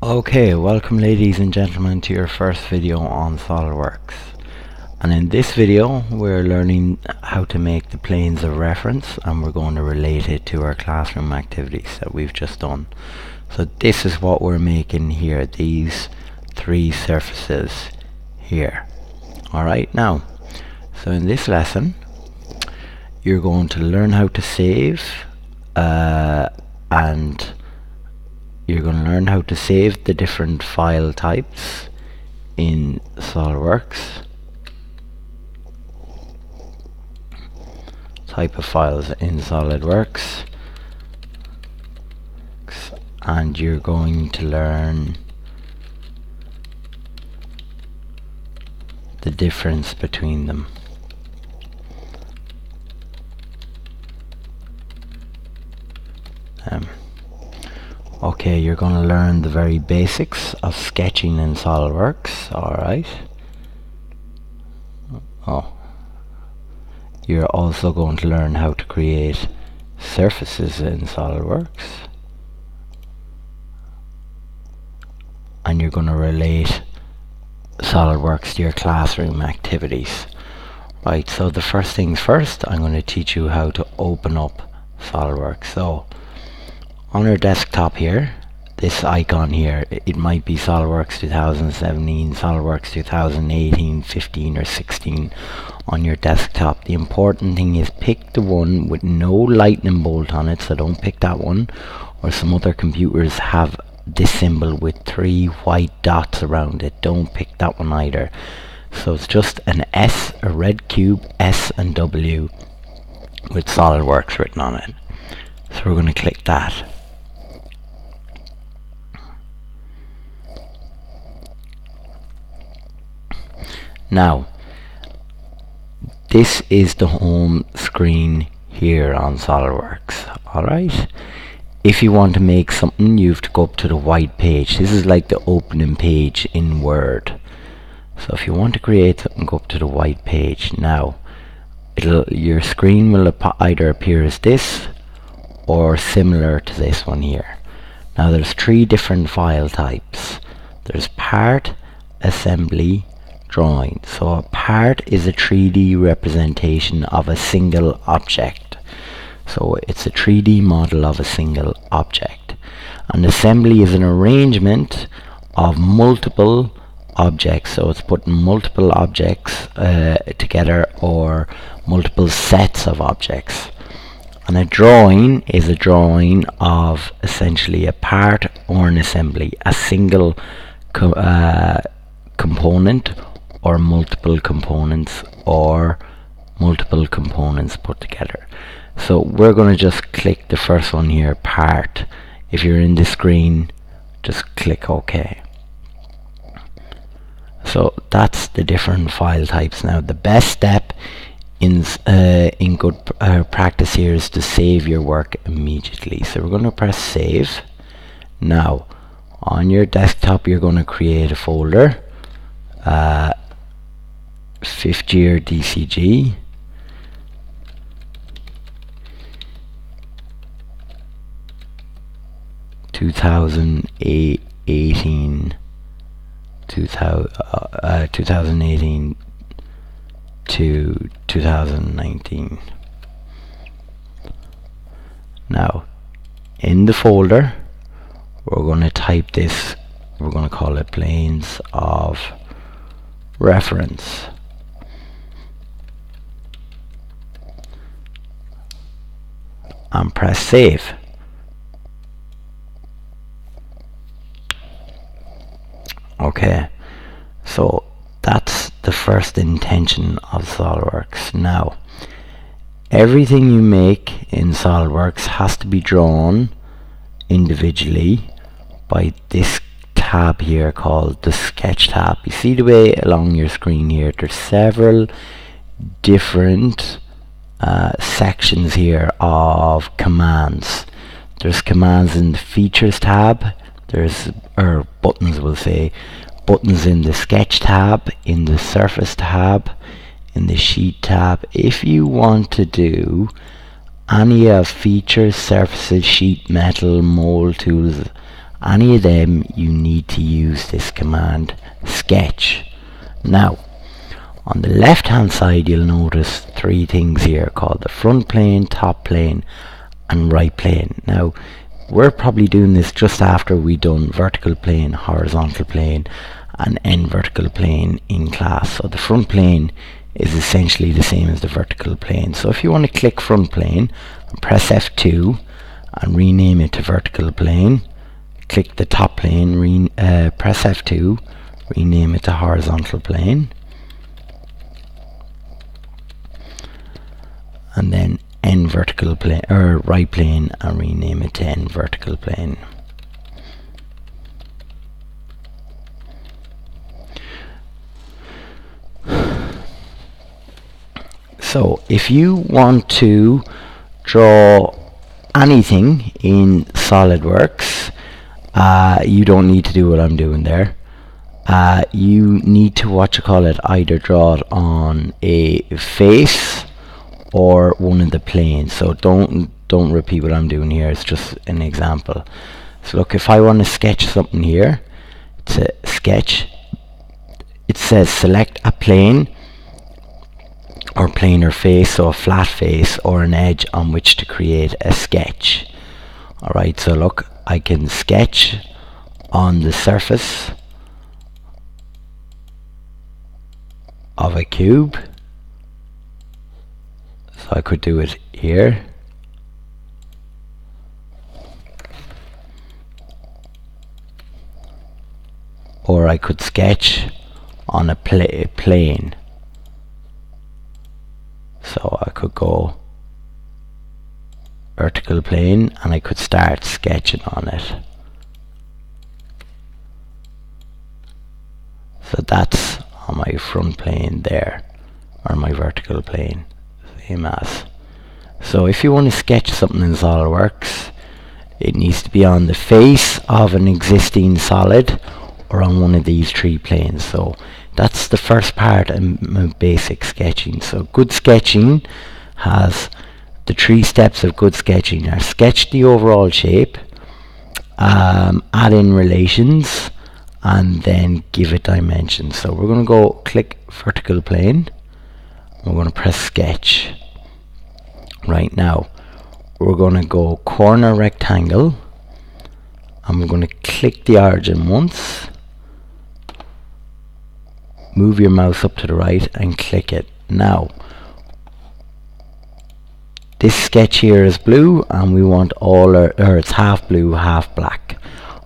Okay, welcome ladies and gentlemen to your first video on SolidWorks. And in this video we're learning how to make the planes of reference, and we're going to relate it to our classroom activities that we've just done. So this is what we're making here, these three surfaces here. Alright, now, so in this lesson you're going to learn how to save and you're going to learn how to save the different file types in SolidWorks. Type of files in SolidWorks. And you're going to learn the difference between them. Okay, you're going to learn the very basics of sketching in SolidWorks, alright. You're also going to learn how to create surfaces in SolidWorks. And you're going to relate SolidWorks to your classroom activities. Right, so the first things first, I'm going to teach you how to open up SolidWorks. So on our desktop here, this icon here, it might be SolidWorks 2017, SolidWorks 2018, 15 or 16 on your desktop. The important thing is pick the one with no lightning bolt on it, so don't pick that one, or some other computers have this symbol with 3 white dots around it. Don't pick that one either. So it's just an S, a red cube, S and W with SolidWorks written on it. So we're going to click that. Now, this is the home screen here on SolidWorks, alright? If you want to make something, you have to go up to the white page. This is like the opening page in Word. So if you want to create something, go up to the white page. Now, your screen will either appear as this or similar to this one here. Now there's 3 different file types. There's part, assembly, drawing. So a part is a 3D representation of a single object. So it's a 3D model of a single object. An assembly is an arrangement of multiple objects. So it's putting multiple objects together, or multiple sets of objects. And a drawing is a drawing of essentially a part or an assembly, a single component, or multiple components, or multiple components put together. So we're going to just click the first one here, part. If you're in the screen, just click OK. So that's the different file types. Now the best step in good practice here is to save your work immediately. So we're going to press save. Now on your desktop you're going to create a folder, 5th year DCG, (2018) to 2019. Now in the folder we're going to type this, we're going to call it planes of reference. And press save. Okay, so that's the first intention of SolidWorks. Now everything you make in SolidWorks has to be drawn individually by this tab here called the sketch tab. You see the way along your screen here, there's several different sections here of commands. There's commands in the features tab, or buttons, we'll say, buttons in the sketch tab, in the surface tab, in the sheet tab. If you want to do any of features, surfaces, sheet metal, mold tools, any of them, you need to use this command sketch. Now, on the left hand side, you'll notice three things here called the front plane, top plane, and right plane. Now, we're probably doing this just after we've done vertical plane, horizontal plane, and end vertical plane in class. So the front plane is essentially the same as the vertical plane. So if you want to click front plane and press F2 and rename it to vertical plane, click the top plane, press F2, rename it to horizontal plane, and then end vertical plane or right plane and rename it to end vertical plane. So if you want to draw anything in SolidWorks, you don't need to do what I'm doing there. You need to either draw it on a face or one of the planes. So don't repeat what I'm doing here, it's just an example. So look, if I want to sketch something here, to sketch, it says select a plane or planar face, so a flat face or an edge on which to create a sketch. Alright, so look, I can sketch on the surface of a cube. So I could do it here. Or I could sketch on a plane. So I could go vertical plane and I could start sketching on it. So that's on my front plane there, or my vertical plane, same as. So if you want to sketch something in SolidWorks, it needs to be on the face of an existing solid or on one of these three planes. So that's the first part of basic sketching. So good sketching has the three steps of good sketching are sketch the overall shape, add in relations, and then give it dimensions. So we're going to go click vertical plane. We're going to press sketch. Right now, we're going to go corner rectangle, and we're going to click the origin once. Move your mouse up to the right and click it. Now, this sketch here is blue, and we want all or it's half blue, half black.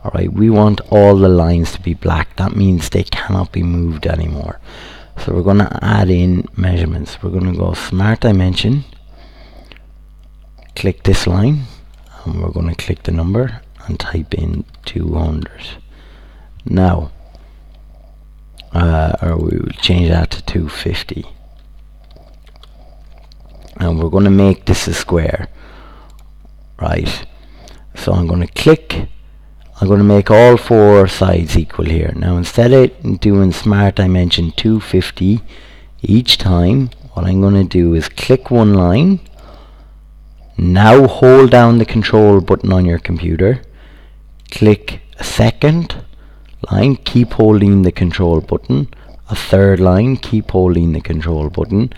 Alright, we want all the lines to be black. That means they cannot be moved anymore. So we're going to add in measurements. We're going to go smart dimension, click this line, and we're going to click the number and type in 200. Now, or we will change that to 250. And we're going to make this a square. Right. So I'm going to click. I'm going to make all four sides equal here. Now instead of doing smart dimension 250 each time, what I'm going to do is click one line. Now hold down the control button on your computer. Click a second line, keep holding the control button. A third line, keep holding the control button.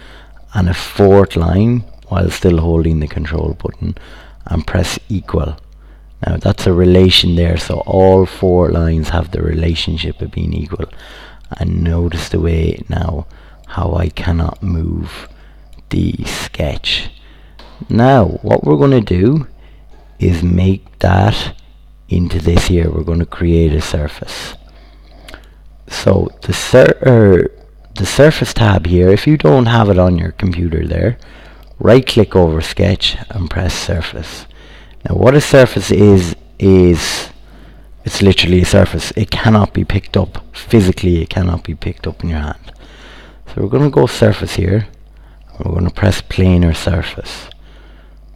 And a fourth line while still holding the control button, and press equal. Now that's a relation there, so all four lines have the relationship of being equal. And notice the way now how I cannot move the sketch. Now what we're going to do is make that into this here. We're going to create a surface. So the surface tab here, if you don't have it on your computer there, right click over sketch and press surface. Now what a surface is it's literally a surface. It cannot be picked up physically, it cannot be picked up in your hand. So we're going to go surface here, and we're going to press planar surface.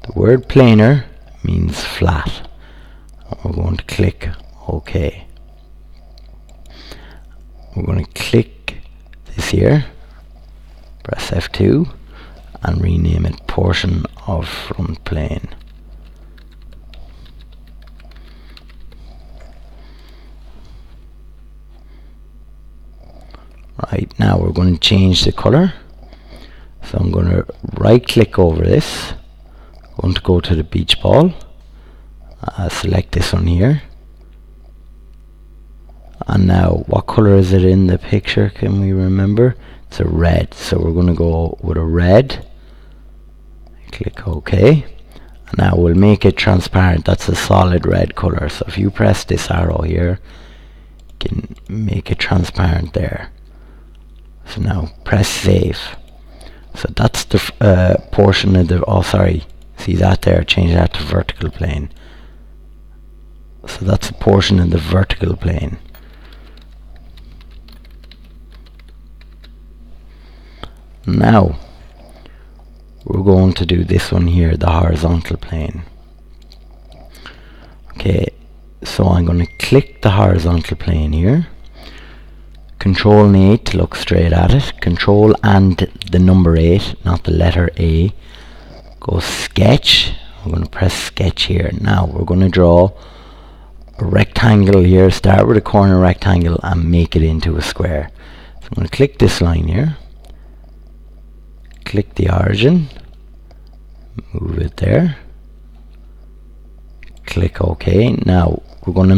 The word planar means flat, and we're going to click OK. We're going to click this here, press F2 and rename it portion of front plane. Right, now we're going to change the color. So I'm going to right click over this. I'm going to go to the beach ball. Select this one here. And now, what color is it in the picture? Can we remember? It's a red. So we're going to go with a red. Click OK. And now we'll make it transparent. That's a solid red color. So if you press this arrow here, you can make it transparent there. So now press save. So that's the portion of the, oh sorry, see that there, change that to vertical plane. So that's a portion of the vertical plane. Now we're going to do this one here, the horizontal plane. Okay, so I'm going to click the horizontal plane here. Control and 8 to look straight at it. Control and the number 8, not the letter A. Go sketch. I'm going to press sketch here. Now we're going to draw a rectangle here. Start with a corner rectangle and make it into a square. So I'm going to click this line here. Click the origin. Move it there. Click OK. Now we're going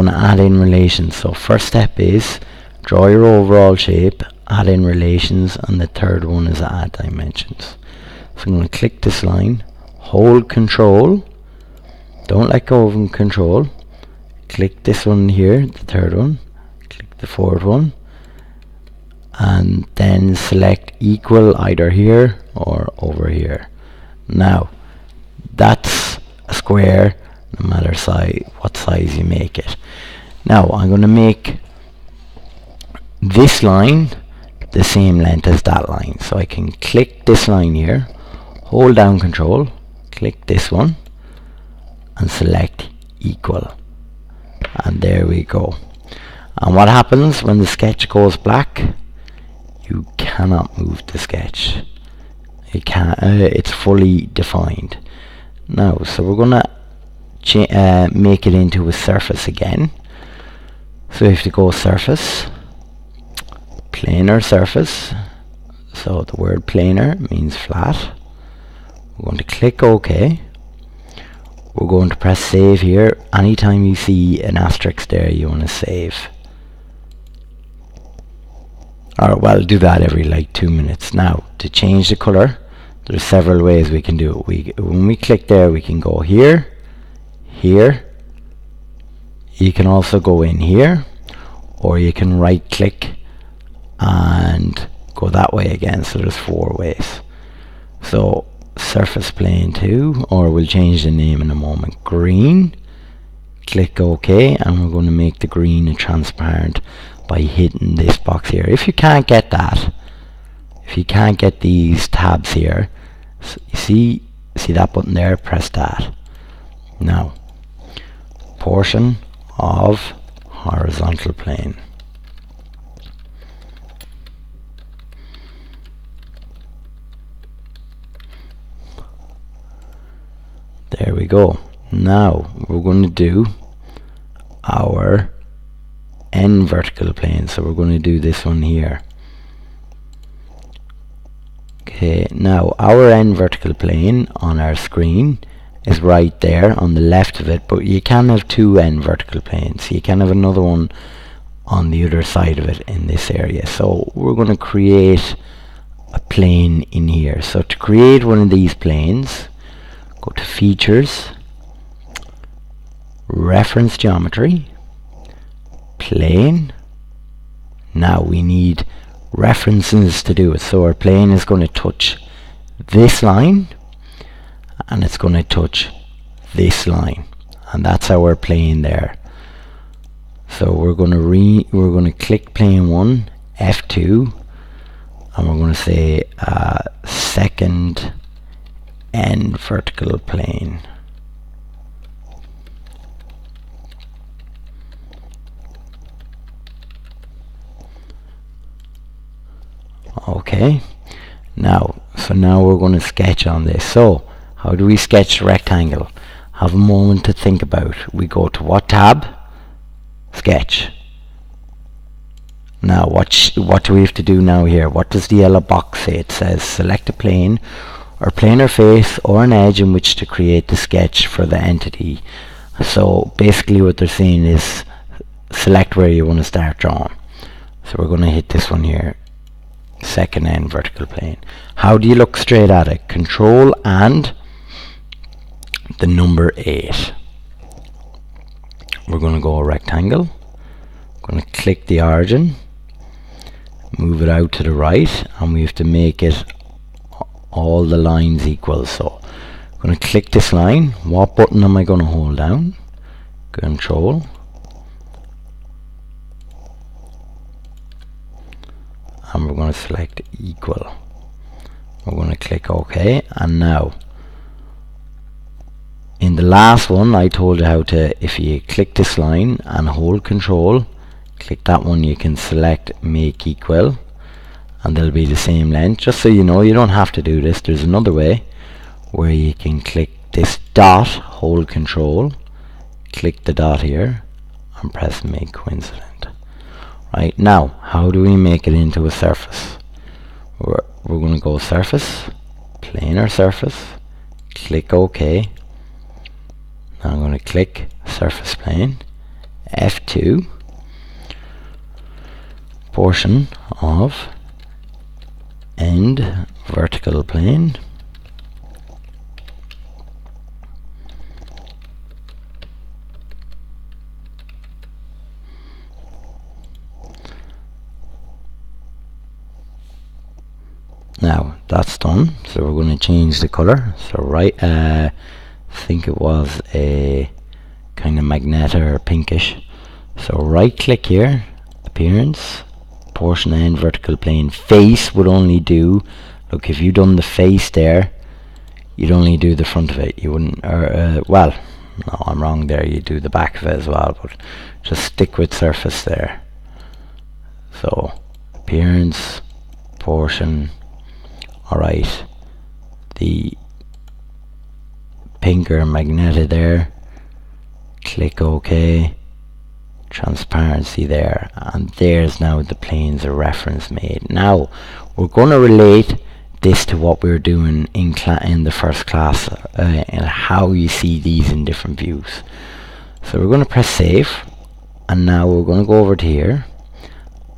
to add in relations. So first step is draw your overall shape, add in relations, and the third one is add dimensions. So I'm going to click this line, hold control, don't let go of control, click this one here, the third one, click the fourth one, and then select equal either here or over here. Now that's a square no matter what size you make it. Now I'm going to make this line the same length as that line. So I can click this line here, hold down control, click this one and select equal. And there we go. And what happens when the sketch goes black? You cannot move the sketch. It's fully defined. Now, so we're going to make it into a surface again. So we have to go surface, planar surface. So the word planar means flat. We're going to click OK. We're going to press save here. Anytime you see an asterisk there, you want to save. Or well, do that every like 2 minutes. Now to change the color, there's several ways we can do it. When we click there, we can go here, here. You can also go in here, or you can right click and go that way again. So there's 4 ways. So surface plane 2, or we'll change the name in a moment, green. Click OK, and we're going to make the green a transparent by hitting this box here. If you can't get that, if you can't get these tabs here, so you see that button there, press that. Now portion of horizontal plane. There we go. Now we're going to do our end vertical plane. So we're going to do this one here. Okay, now our end vertical plane on our screen is right there on the left of it, but you can have 2 end vertical planes. You can have another one on the other side of it in this area. So we're going to create a plane in here. So to create one of these planes, go to features, reference geometry, plane. Now we need references to do it. So our plane is going to touch this line and it's going to touch this line, and that's our plane there. So we're going to click plane 1, F2, and we're going to say second end vertical plane. Okay, now we're going to sketch on this. So how do we sketch a rectangle? Have a moment to think about. We go to what tab? Sketch. Now what do we have to do now here? What does the yellow box say? It says select a plane or planar face or an edge in which to create the sketch for the entity. So basically what they're saying is select where you want to start drawing. So we're going to hit this one here, second end vertical plane. How do you look straight at it? Control and the number 8. We're going to go rectangle. Going to click the origin, move it out to the right, and we have to make it all the lines equal. So I'm going to click this line. What button am I going to hold down? Control. And we're going to select equal. We're going to click OK. And now in the last one I told you how to, if you click this line and hold control, click that one, you can select make equal and they'll be the same length. Just so you know, you don't have to do this. There's another way where you can click this dot, hold control, click the dot here and press make coincident. Right, now how do we make it into a surface? We're going to go surface, planar surface, click OK. Now I'm going to click surface plane, F2, portion of end vertical plane, now that's done. So we're going to change the color. So I think it was a kind of magenta or pinkish. So right click here, appearance, portion end vertical plane. Face would only do, look, if you'd done the face there, you'd only do the front of it. You wouldn't, well, no, I'm wrong there. You do the back of it as well, but just stick with surface there. So appearance, portion. Alright, the pink or magenta there, click OK, transparency there, and there's now the planes of reference made. Now we're going to relate this to what we were doing in the first class, and how you see these in different views. So we're going to press save, and now we're going to go over to here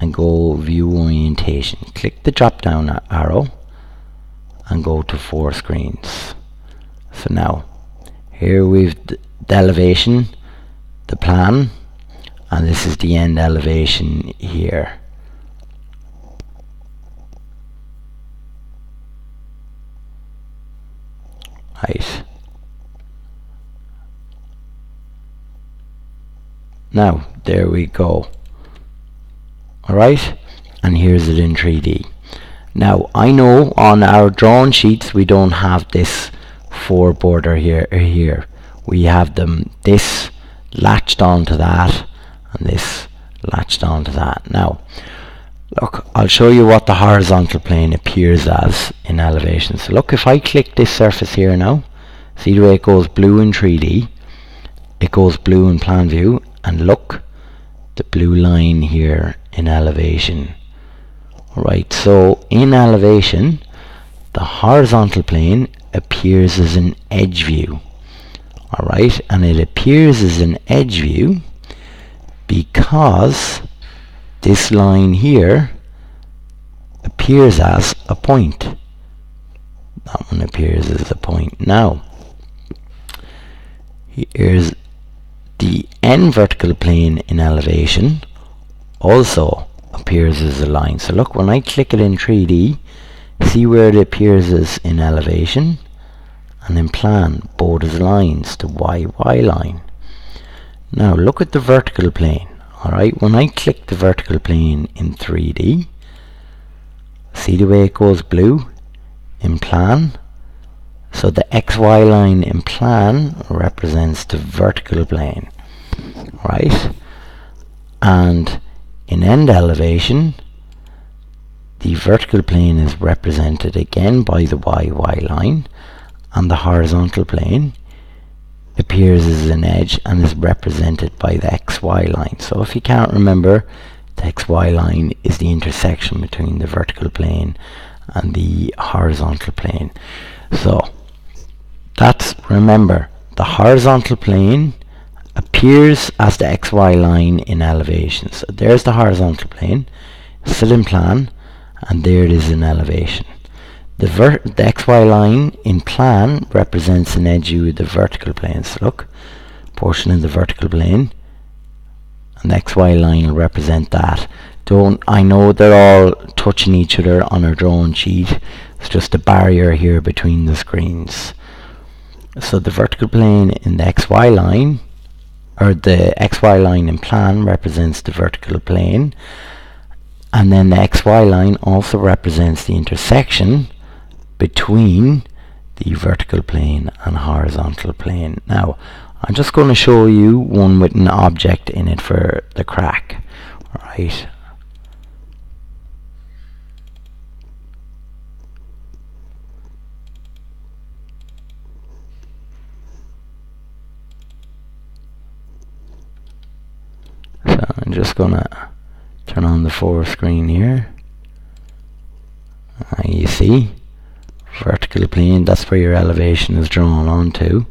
and go view orientation. Click the drop down arrow and go to 4 screens. So now here we've the elevation, the plan, and this is the end elevation here. Right. Now there we go. Alright, and here's it in 3D. Now I know on our drawn sheets we don't have this 4 border here. We have them this latched onto that and this latched onto that. Now look, I'll show you what the horizontal plane appears as in elevation. So look, if I click this surface here now, see the way it goes blue in 3D, it goes blue in plan view, and look, the blue line here in elevation. Alright, so in elevation the horizontal plane appears as an edge view. Alright, and it appears as an edge view because this line here appears as a point. That one appears as a point. Now here's the end vertical plane in elevation, also appears as a line. So look, when I click it in 3D, see where it appears as in elevation and in plan, both as lines, the y line. Now look at the vertical plane. Alright, when I click the vertical plane in 3D, see the way it goes blue in plan? So the xy line in plan represents the vertical plane. Right? And in end elevation, the vertical plane is represented again by the y line, and the horizontal plane appears as an edge and is represented by the xy line. So if you can't remember, the XY line is the intersection between the vertical plane and the horizontal plane. So that's, remember, the horizontal plane appears as the XY line in elevation. So there's the horizontal plane, still in plan, and there it is in elevation. The XY line in plan represents an edge of the vertical plane. So look, portion in the vertical plane, and the XY line will represent that. I know they're all touching each other on our drawing sheet. It's just a barrier here between the screens. So the vertical plane in the XY line, or the XY line in plan, represents the vertical plane, and then the XY line also represents the intersection between the vertical plane and horizontal plane. Now I'm just going to show you one with an object in it for the crack. Right. So I'm just going to turn on the fourth screen here. And you see, vertical plane, that's where your elevation is drawn onto.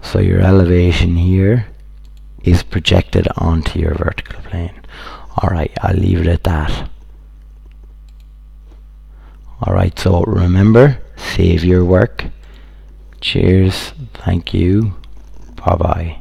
So your elevation here is projected onto your vertical plane. Alright, I'll leave it at that. Alright, so remember, save your work. Cheers, thank you, bye bye.